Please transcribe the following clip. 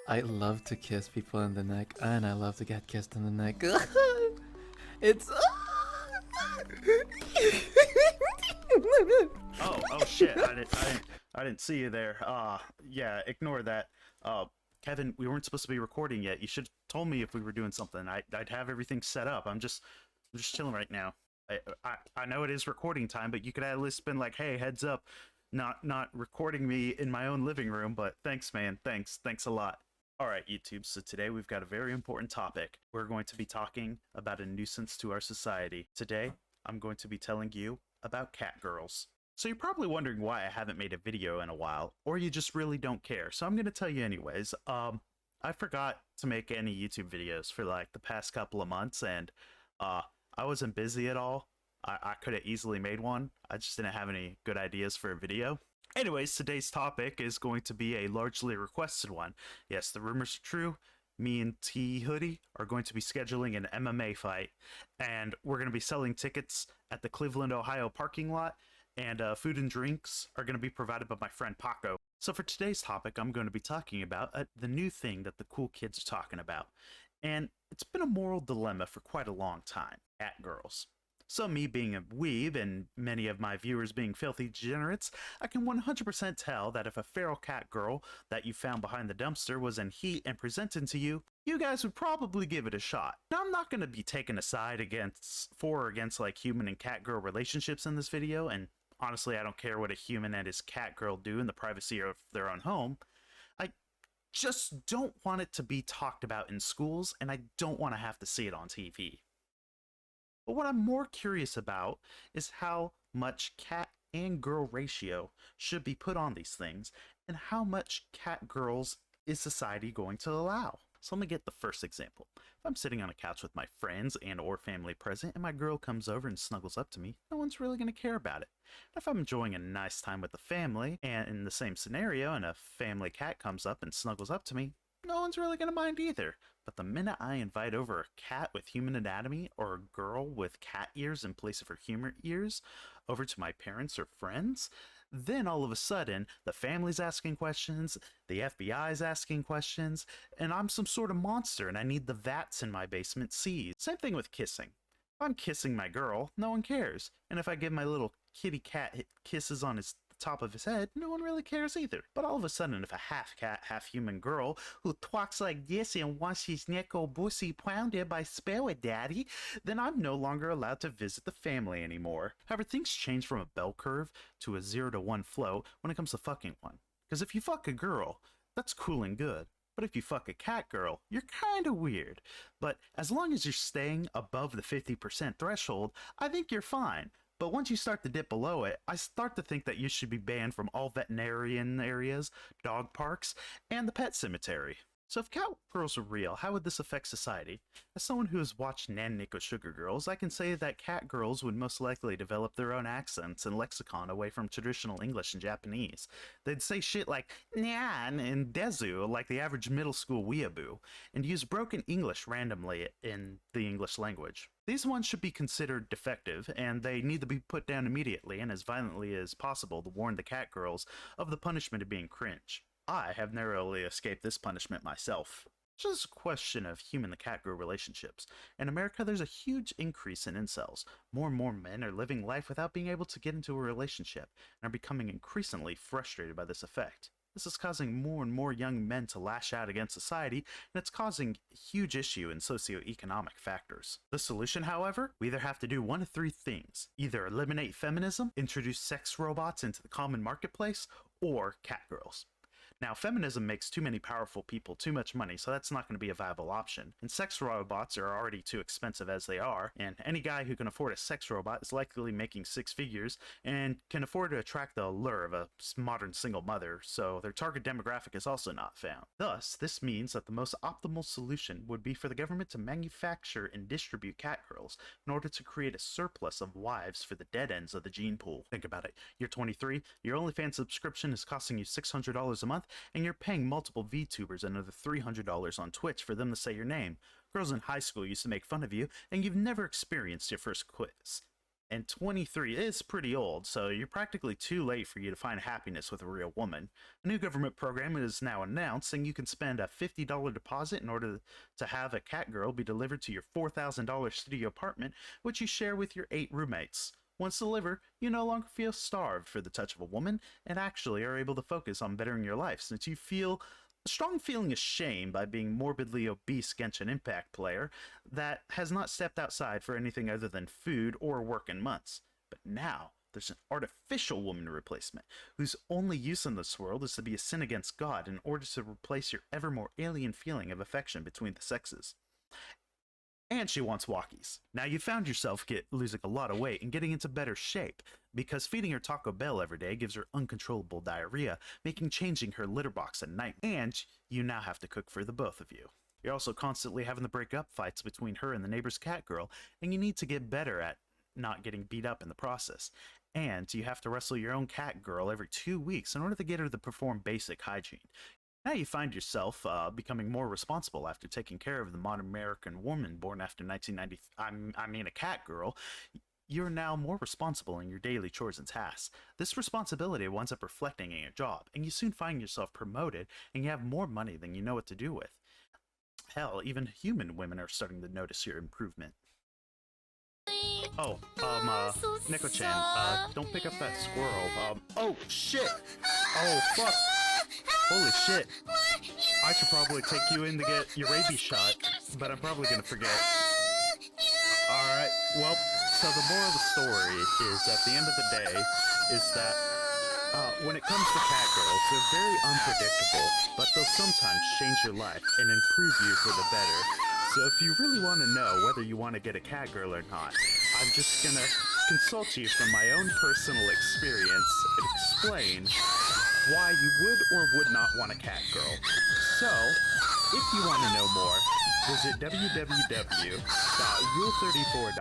I love to kiss people in the neck, and I love to get kissed in the neck. It's. Oh shit! I didn't see you there. Yeah, ignore that. Kevin, we weren't supposed to be recording yet. You should have told me if we were doing something. I'd have everything set up. I'm just chilling right now. I know it is recording time, but you could at least been like, hey, heads up, not recording me in my own living room. But thanks, man. Thanks a lot. All right, YouTube. So today we've got a very important topic. We're going to be talking about a nuisance to our society. Today, I'm going to be telling you about cat girls. So you're probably wondering why I haven't made a video in a while, or you just really don't care. So I'm going to tell you anyways. I forgot to make any YouTube videos for like the past couple of months, and I wasn't busy at all. I could have easily made one. I just didn't have any good ideas for a video. Anyways, today's topic is going to be a largely requested one. Yes, the rumors are true. Me and T Hoodie are going to be scheduling an MMA fight, and we're going to be selling tickets at the Cleveland, Ohio parking lot, and food and drinks are going to be provided by my friend Paco. So for today's topic, I'm going to be talking about the new thing that the cool kids are talking about. And it's been a moral dilemma for quite a long time. Cat girls. So me being a weeb and many of my viewers being filthy degenerates, I can 100% tell that if a feral cat girl that you found behind the dumpster was in heat and presented to you, you guys would probably give it a shot. Now I'm not going to be taking a side for or against like human and cat girl relationships in this video, and honestly I don't care what a human and his cat girl do in the privacy of their own home. I just don't want it to be talked about in schools, and I don't want to have to see it on TV. But what I'm more curious about is how much cat and girl ratio should be put on these things, and how much cat girls is society going to allow. So let me get the first example. If I'm sitting on a couch with my friends and or family present and my girl comes over and snuggles up to me, no one's really going to care about it. If I'm enjoying a nice time with the family and in the same scenario and a family cat comes up and snuggles up to me, no one's really going to mind either. But the minute I invite over a cat with human anatomy or a girl with cat ears in place of her human ears over to my parents or friends, then all of a sudden the family's asking questions, the FBI's asking questions, and I'm some sort of monster and I need the vats in my basement seized. Same thing with kissing. If I'm kissing my girl, no one cares. And if I give my little kitty cat kisses on his top of his head, no one really cares either. But all of a sudden, if a half cat, half human girl who talks like this and wants his neck or pussy pounded by Spare Daddy, then I'm no longer allowed to visit the family anymore. However, things change from a bell curve to a 0 to 1 flow when it comes to fucking one. Because if you fuck a girl, that's cool and good. But if you fuck a cat girl, you're kinda weird. But as long as you're staying above the 50% threshold, I think you're fine. But once you start to dip below it, I start to think that you should be banned from all veterinarian areas, dog parks, and the pet cemetery. So if cat girls are real, how would this affect society? As someone who has watched Nan Nico Sugar Girls, I can say that cat girls would most likely develop their own accents and lexicon away from traditional English and Japanese. They'd say shit like Nyan and Dezu like the average middle school weeaboo, and use broken English randomly in the English language. These ones should be considered defective, and they need to be put down immediately and as violently as possible to warn the cat girls of the punishment of being cringe. I have narrowly escaped this punishment myself. It's just a question of human to cat girl relationships. In America, there's a huge increase in incels. More and more men are living life without being able to get into a relationship, and are becoming increasingly frustrated by this effect. This is causing more and more young men to lash out against society, and it's causing a huge issue in socioeconomic factors. The solution, however, we either have to do one of three things. Either eliminate feminism, introduce sex robots into the common marketplace, or cat girls. Now, feminism makes too many powerful people too much money, so that's not going to be a viable option. And sex robots are already too expensive as they are, and any guy who can afford a sex robot is likely making six figures and can afford to attract the allure of a modern single mother, so their target demographic is also not found. Thus, this means that the most optimal solution would be for the government to manufacture and distribute cat girls in order to create a surplus of wives for the dead ends of the gene pool. Think about it. You're 23, your OnlyFans subscription is costing you $600 a month, and you're paying multiple VTubers another $300 on Twitch for them to say your name. Girls in high school used to make fun of you, and you've never experienced your first quiz. And 23 is pretty old, so you're practically too late for you to find happiness with a real woman. A new government program is now announced, and you can spend a $50 deposit in order to have a cat girl be delivered to your $4,000 studio apartment, which you share with your 8 roommates. Once delivered, you no longer feel starved for the touch of a woman, and actually are able to focus on bettering your life, since you feel a strong feeling of shame by being morbidly obese Genshin Impact player that has not stepped outside for anything other than food or work in months. But now, there's an artificial woman replacement, whose only use in this world is to be a sin against God in order to replace your ever more alien feeling of affection between the sexes. And she wants walkies. Now you found yourself losing a lot of weight and getting into better shape, because feeding her Taco Bell every day gives her uncontrollable diarrhea, making changing her litter box a nightmare. And you now have to cook for the both of you. You're also constantly having to break up fights between her and the neighbor's cat girl, and you need to get better at not getting beat up in the process. And you have to wrestle your own cat girl every 2 weeks in order to get her to perform basic hygiene. Now you find yourself becoming more responsible after taking care of the modern American woman born after 1990. I mean, a cat girl. You're now more responsible in your daily chores and tasks. This responsibility winds up reflecting in your job, and you soon find yourself promoted, and you have more money than you know what to do with. Hell, even human women are starting to notice your improvement. Oh, Neko-chan, don't pick up that squirrel. Oh, shit! Oh, fuck! Holy shit. I should probably take you in to get your rabies shot, but I'm probably gonna forget. Alright, well, so the moral of the story is, at the end of the day, is that when it comes to cat girls, they're very unpredictable, but they'll sometimes change your life and improve you for the better. So if you really want to know whether you want to get a cat girl or not, I'm just gonna consult you from my own personal experience and explain why you would or would not want a cat girl. So, if you want to know more, visit www.rule34.com